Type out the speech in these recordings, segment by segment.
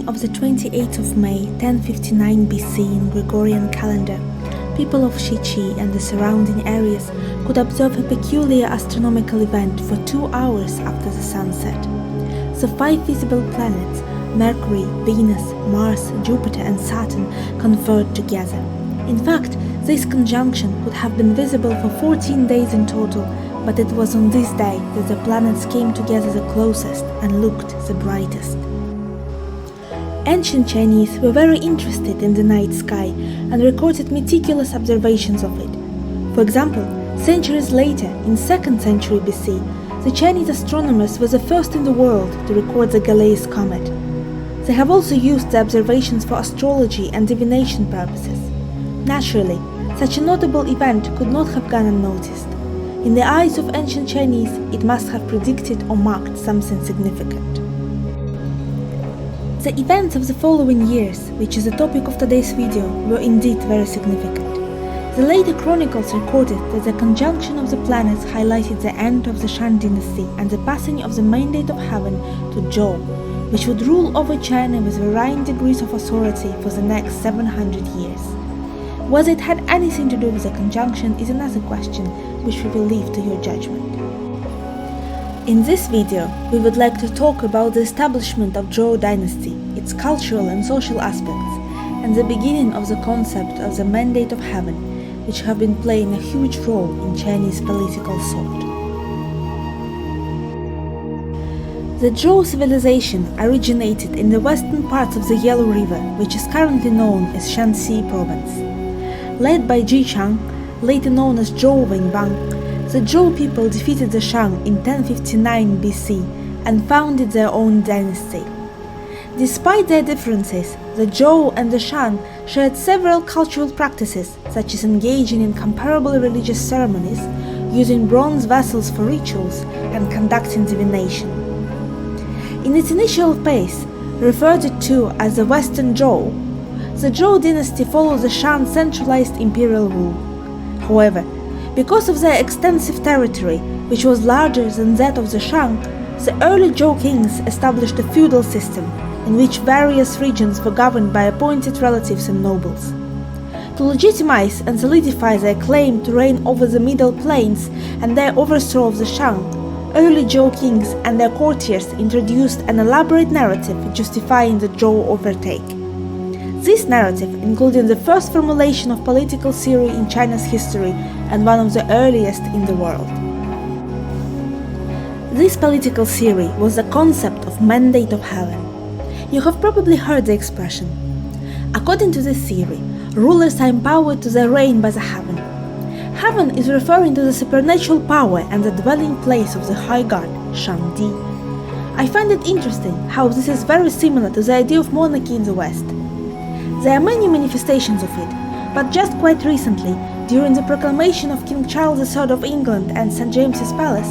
morning of the 28th of May, 1059 BC in Gregorian calendar, people of Shichi and the surrounding areas could observe a peculiar astronomical event for 2 hours after the sunset. The 5 visible planets, Mercury, Venus, Mars, Jupiter and Saturn, converged together. In fact, this conjunction would have been visible for 14 days in total, but it was on this day that the planets came together the closest and looked the brightest. Ancient Chinese were very interested in the night sky and recorded meticulous observations of it. For example, centuries later, in 2nd century BC, the Chinese astronomers were the first in the world to record the Galilean comet. They have also used the observations for astrology and divination purposes. Naturally, such a notable event could not have gone unnoticed. In the eyes of ancient Chinese, it must have predicted or marked something significant. The events of the following years, which is the topic of today's video, were indeed very significant. The later chronicles recorded that the conjunction of the planets highlighted the end of the Shang Dynasty and the passing of the mandate of heaven to Zhou, which would rule over China with varying degrees of authority for the next 700 years. Whether it had anything to do with the conjunction is another question, which we will leave to your judgment. In this video, we would like to talk about the establishment of Zhou Dynasty, its cultural and social aspects, and the beginning of the concept of the mandate of heaven, which have been playing a huge role in Chinese political thought. The Zhou civilization originated in the western parts of the Yellow River, which is currently known as Shanxi province. Led by Ji Chang, later known as Zhou Wenbang, the Zhou people defeated the Shang in 1059 BC and founded their own dynasty. Despite their differences, the Zhou and the Shang shared several cultural practices, such as engaging in comparable religious ceremonies, using bronze vessels for rituals, and conducting divination. In its initial phase, referred to as the Western Zhou, the Zhou dynasty followed the Shang centralized imperial rule. However, because of their extensive territory, which was larger than that of the Shang, the early Zhou kings established a feudal system, in which various regions were governed by appointed relatives and nobles. To legitimize and solidify their claim to reign over the Middle Plains and their overthrow of the Shang, early Zhou kings and their courtiers introduced an elaborate narrative justifying the Zhou overtake. This narrative included the first formulation of political theory in China's history and one of the earliest in the world. This political theory was the concept of mandate of heaven. You have probably heard the expression. According to this theory, rulers are empowered to their reign by the heaven. Heaven is referring to the supernatural power and the dwelling place of the high god, Shangdi. I find it interesting how this is very similar to the idea of monarchy in the West. There are many manifestations of it, but just quite recently, during the proclamation of King Charles III of England and St. James's Palace,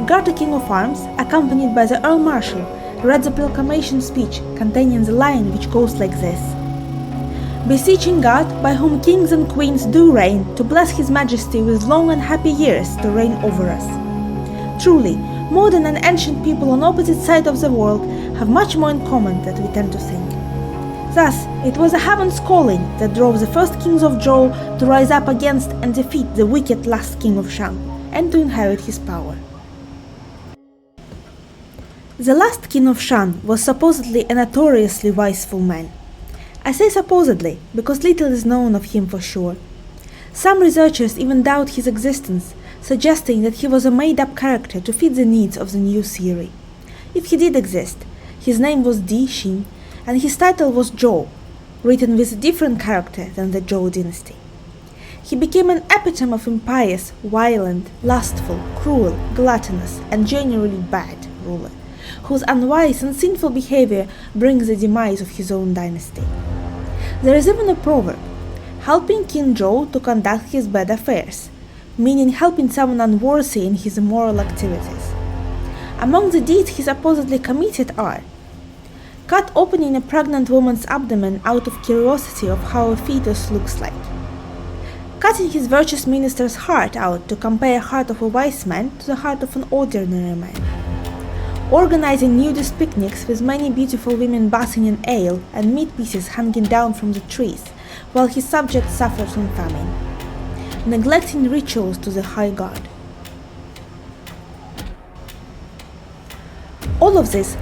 Garter King of Arms, accompanied by the Earl Marshal, read the proclamation speech containing the line which goes like this: "Beseeching God, by whom kings and queens do reign, to bless His Majesty with long and happy years to reign over us." Truly, modern and ancient people on opposite sides of the world have much more in common than we tend to think. Thus, it was the heaven's calling that drove the first kings of Zhou to rise up against and defeat the wicked last king of Shang, and to inherit his power. The last king of Shang was supposedly a notoriously wiseful man. I say supposedly because little is known of him for sure. Some researchers even doubt his existence, suggesting that he was a made-up character to fit the needs of the new theory. If he did exist, his name was Di Xin, and his title was Zhou, written with a different character than the Zhou dynasty. He became an epitome of impious, violent, lustful, cruel, gluttonous, and generally bad ruler, whose unwise and sinful behavior brings the demise of his own dynasty. There is even a proverb, helping King Zhou to conduct his bad affairs, meaning helping someone unworthy in his immoral activities. Among the deeds he supposedly committed are: cut opening a pregnant woman's abdomen out of curiosity of how a fetus looks like, cutting his virtuous minister's heart out to compare the heart of a wise man to the heart of an ordinary man, organizing nudist picnics with many beautiful women bathing in ale and meat pieces hanging down from the trees, while his subjects suffered from famine, neglecting rituals to the high god. All of this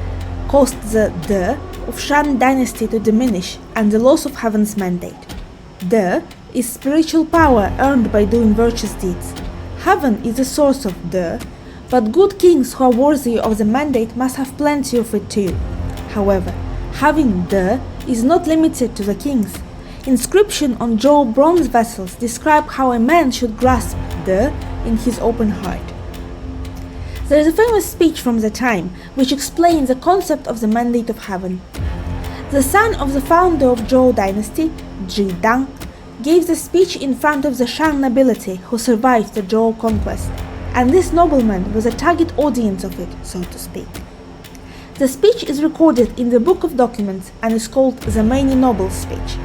caused the De of Shan dynasty to diminish and the loss of heaven's mandate. De is spiritual power earned by doing virtuous deeds. Heaven is the source of De, but good kings who are worthy of the mandate must have plenty of it too. However, having De is not limited to the kings. Inscriptions on Zhou bronze vessels describe how a man should grasp De in his open heart. There is a famous speech from the time which explains the concept of the mandate of heaven. The son of the founder of Zhou Dynasty, Zhou, gave the speech in front of the Shan nobility who survived the Zhou conquest, and this nobleman was a target audience of it, so to speak. The speech is recorded in the Book of Documents and is called the Many Nobles speech.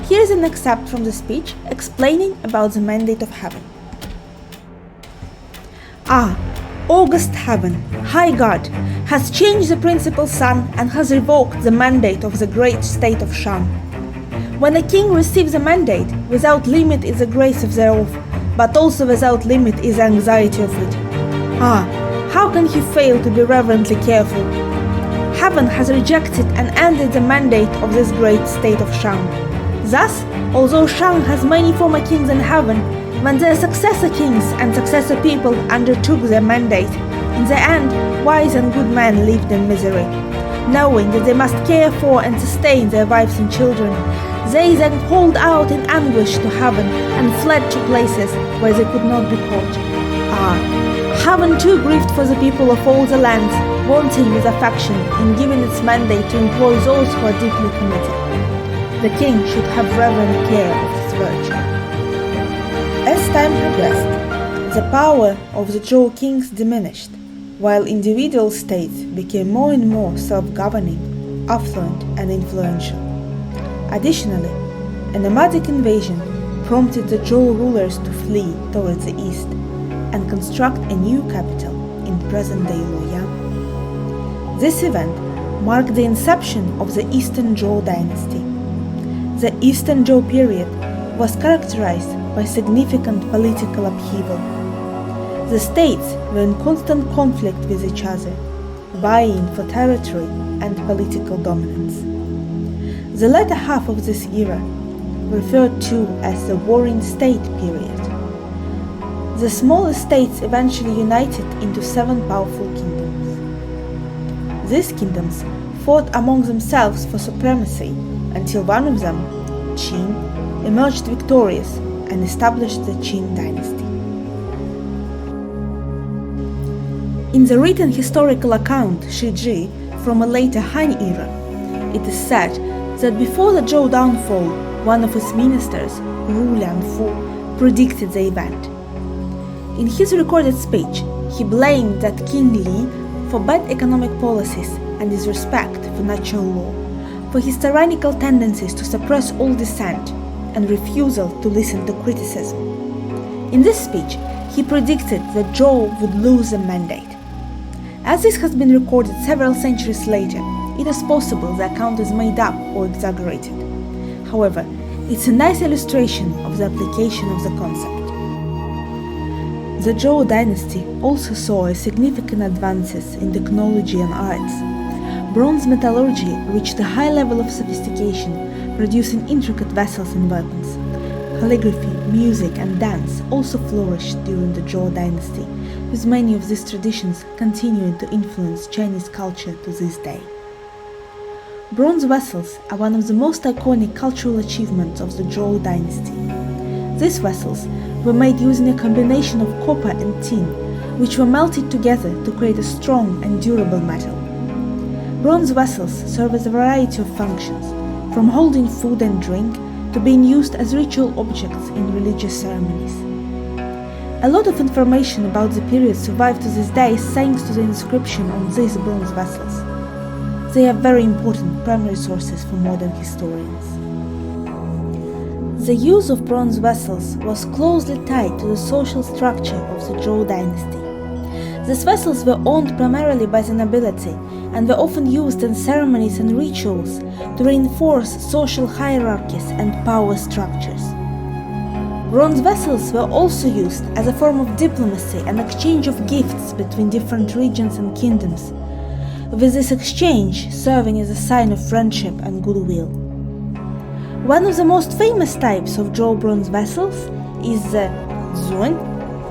Here is an excerpt from the speech explaining about the mandate of heaven. August heaven, high God, has changed the principal sun and has revoked the mandate of the great state of Shan. When a king receives a mandate, without limit is the grace of thereof, but also without limit is the anxiety of it. How can he fail to be reverently careful? Heaven has rejected and ended the mandate of this great state of Shan. Thus, although Shan has many former kings in heaven, when their successor kings and successor people undertook their mandate, in the end, wise and good men lived in misery. Knowing that they must care for and sustain their wives and children, they then called out in anguish to heaven and fled to places where they could not be caught. Heaven too grieved for the people of all the lands, wanting with affection in giving its mandate to employ those who are deeply committed. The king should have reverent care of his virtue. As time progressed, the power of the Zhou kings diminished, while individual states became more and more self-governing, affluent, and influential. Additionally, a nomadic invasion prompted the Zhou rulers to flee towards the east and construct a new capital in present-day Luoyang. This event marked the inception of the Eastern Zhou dynasty. The Eastern Zhou period was characterized by significant political upheaval. The states were in constant conflict with each other, vying for territory and political dominance. The latter half of this era, referred to as the Warring State period, the smaller states eventually united into 7 powerful kingdoms. These kingdoms fought among themselves for supremacy until one of them, Qin, emerged victorious and established the Qin dynasty. In the written historical account Shiji from a later Han era, it is said that before the Zhou downfall, one of his ministers, Ru Liangfu, predicted the event. In his recorded speech, he blamed that King Li for bad economic policies and disrespect for natural law, for his tyrannical tendencies to suppress all dissent, and refusal to listen to criticism. In this speech, he predicted that Zhou would lose the mandate. As this has been recorded several centuries later, it is possible the account is made up or exaggerated. However, it's a nice illustration of the application of the concept. The Zhou dynasty also saw significant advances in technology and arts. Bronze metallurgy reached a high level of sophistication, producing intricate vessels and weapons. Calligraphy, music, and dance also flourished during the Zhou dynasty, with many of these traditions continuing to influence Chinese culture to this day. Bronze vessels are one of the most iconic cultural achievements of the Zhou dynasty. These vessels were made using a combination of copper and tin, which were melted together to create a strong and durable metal. Bronze vessels serve as a variety of functions, from holding food and drink to being used as ritual objects in religious ceremonies. A lot of information about the period survived to this day thanks to the inscription on these bronze vessels. They are very important primary sources for modern historians. The use of bronze vessels was closely tied to the social structure of the Zhou dynasty. These vessels were owned primarily by the nobility and were often used in ceremonies and rituals to reinforce social hierarchies and power structures. Bronze vessels were also used as a form of diplomacy and exchange of gifts between different regions and kingdoms, with this exchange serving as a sign of friendship and goodwill. One of the most famous types of Zhou bronze vessels is the Zhou,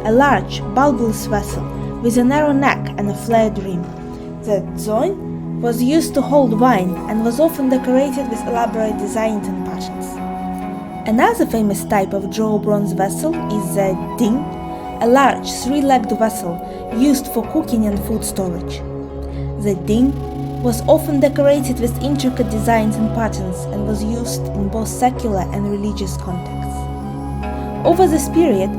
a large, bulbous vessel with a narrow neck and a flared rim. The Zhou was used to hold wine and was often decorated with elaborate designs and patterns. Another famous type of Zhou bronze vessel is the Ding, a large, three-legged vessel used for cooking and food storage. The Ding was often decorated with intricate designs and patterns and was used in both secular and religious contexts. Over this period,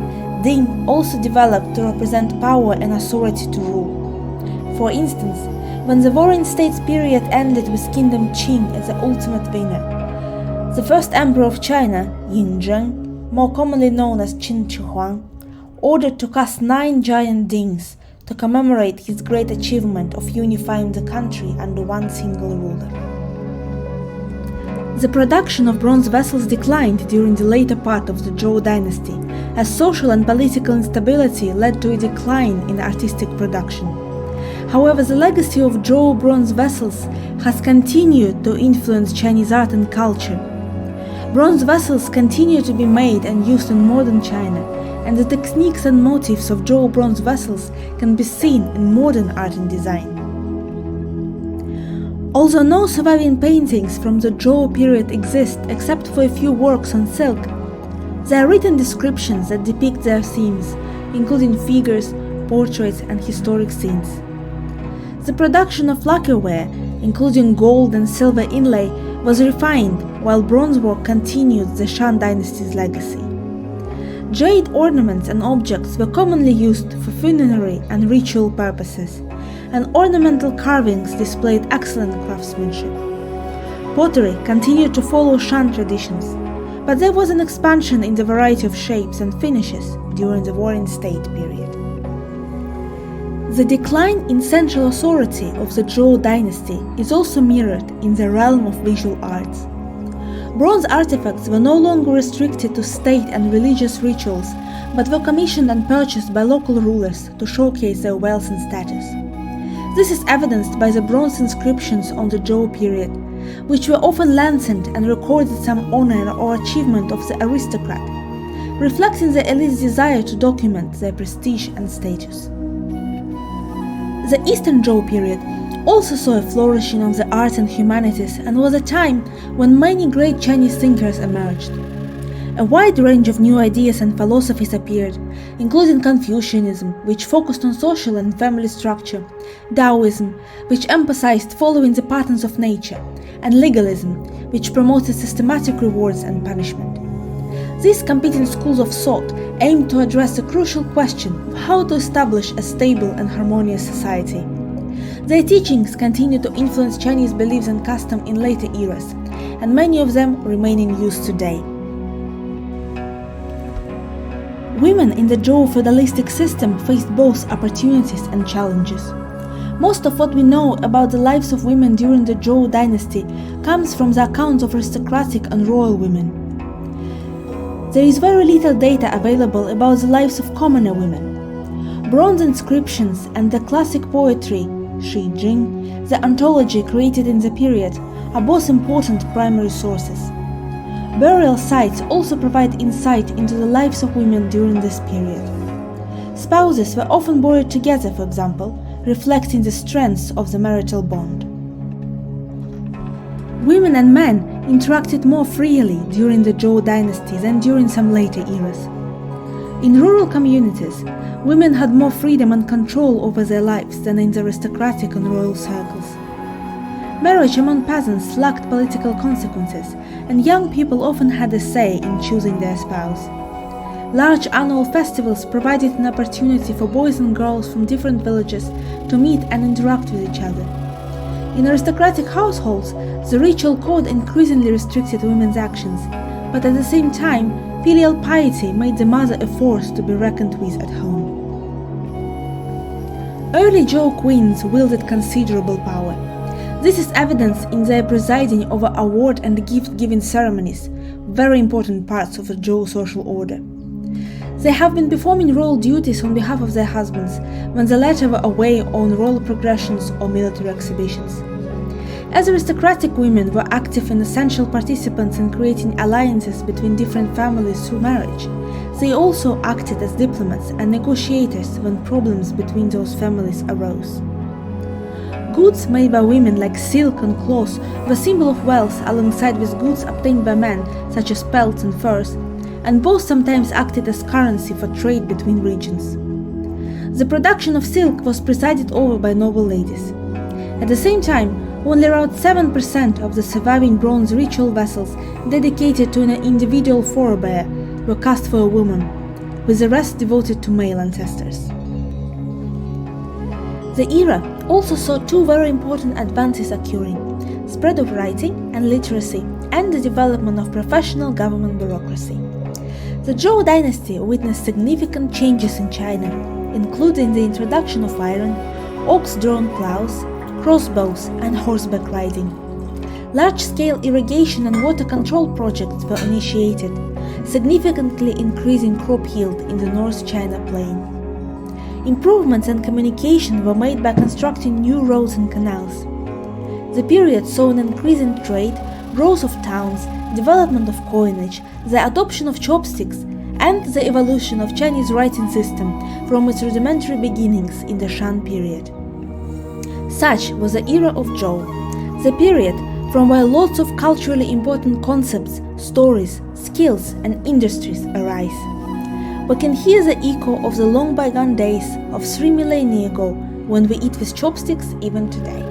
Ding also developed to represent power and authority to rule. For instance, when the Warring States period ended with Kingdom Qing as the ultimate winner, the first emperor of China, Yin Zheng, more commonly known as Qin Shi Huang, ordered to cast 9 giant dings to commemorate his great achievement of unifying the country under one single ruler. The production of bronze vessels declined during the later part of the Zhou dynasty, as social and political instability led to a decline in artistic production. However, the legacy of Zhou bronze vessels has continued to influence Chinese art and culture. Bronze vessels continue to be made and used in modern China, and the techniques and motifs of Zhou bronze vessels can be seen in modern art and design. Although no surviving paintings from the Zhou period exist except for a few works on silk, there are written descriptions that depict their themes, including figures, portraits, and historic scenes. The production of lacquerware, including gold and silver inlay, was refined, while bronze work continued the Shan dynasty's legacy. Jade ornaments and objects were commonly used for funerary and ritual purposes, and ornamental carvings displayed excellent craftsmanship. Pottery continued to follow Shan traditions, but there was an expansion in the variety of shapes and finishes during the Warring State period. The decline in central authority of the Zhou dynasty is also mirrored in the realm of visual arts. Bronze artifacts were no longer restricted to state and religious rituals, but were commissioned and purchased by local rulers to showcase their wealth and status. This is evidenced by the bronze inscriptions on the Zhou period, which were often lengthened and recorded some honor or achievement of the aristocrat, reflecting the elite's desire to document their prestige and status. The Eastern Zhou period also saw a flourishing of the arts and humanities and was a time when many great Chinese thinkers emerged. A wide range of new ideas and philosophies appeared, including Confucianism, which focused on social and family structure, Taoism, which emphasized following the patterns of nature, and legalism, which promoted systematic rewards and punishment. These competing schools of thought aimed to address the crucial question of how to establish a stable and harmonious society. Their teachings continue to influence Chinese beliefs and customs in later eras, and many of them remain in use today. Women in the Zhou feudalistic system faced both opportunities and challenges. Most of what we know about the lives of women during the Zhou dynasty comes from the accounts of aristocratic and royal women. There is very little data available about the lives of commoner women. Bronze inscriptions and the classic poetry, Shi Jing, the anthology created in the period, are both important primary sources. Burial sites also provide insight into the lives of women during this period. Spouses were often buried together, for example, reflecting the strength of the marital bond. Women and men interacted more freely during the Zhou dynasty than during some later eras. In rural communities, women had more freedom and control over their lives than in the aristocratic and royal circles. Marriage among peasants lacked political consequences, and young people often had a say in choosing their spouse. Large annual festivals provided an opportunity for boys and girls from different villages to meet and interact with each other. In aristocratic households, the ritual code increasingly restricted women's actions, but at the same time, filial piety made the mother a force to be reckoned with at home. Early Zhou queens wielded considerable power. This is evidenced in their presiding over award and gift-giving ceremonies, very important parts of the Zhou social order. They have been performing royal duties on behalf of their husbands when the latter were away on royal progressions or military exhibitions. As aristocratic women were active and essential participants in creating alliances between different families through marriage, they also acted as diplomats and negotiators when problems between those families arose. Goods made by women like silk and cloth were a symbol of wealth alongside with goods obtained by men such as pelts and furs, and both sometimes acted as currency for trade between regions. The production of silk was presided over by noble ladies. At the same time, only around 7% of the surviving bronze ritual vessels dedicated to an individual forebear were cast for a woman, with the rest devoted to male ancestors. The era also saw two very important advances occurring: spread of writing and literacy, and the development of professional government bureaucracy. The Zhou dynasty witnessed significant changes in China, including the introduction of iron, ox-drawn plows, crossbows, and horseback riding. Large-scale irrigation and water control projects were initiated, significantly increasing crop yield in the North China Plain. Improvements in communication were made by constructing new roads and canals. The period saw an increase in trade, growth of towns, development of coinage, the adoption of chopsticks, and the evolution of Chinese writing system from its rudimentary beginnings in the Shan period. Such was the era of Zhou, the period from where lots of culturally important concepts, stories, skills, and industries arise. We can hear the echo of the long bygone days of 3 millennia ago when we eat with chopsticks even today.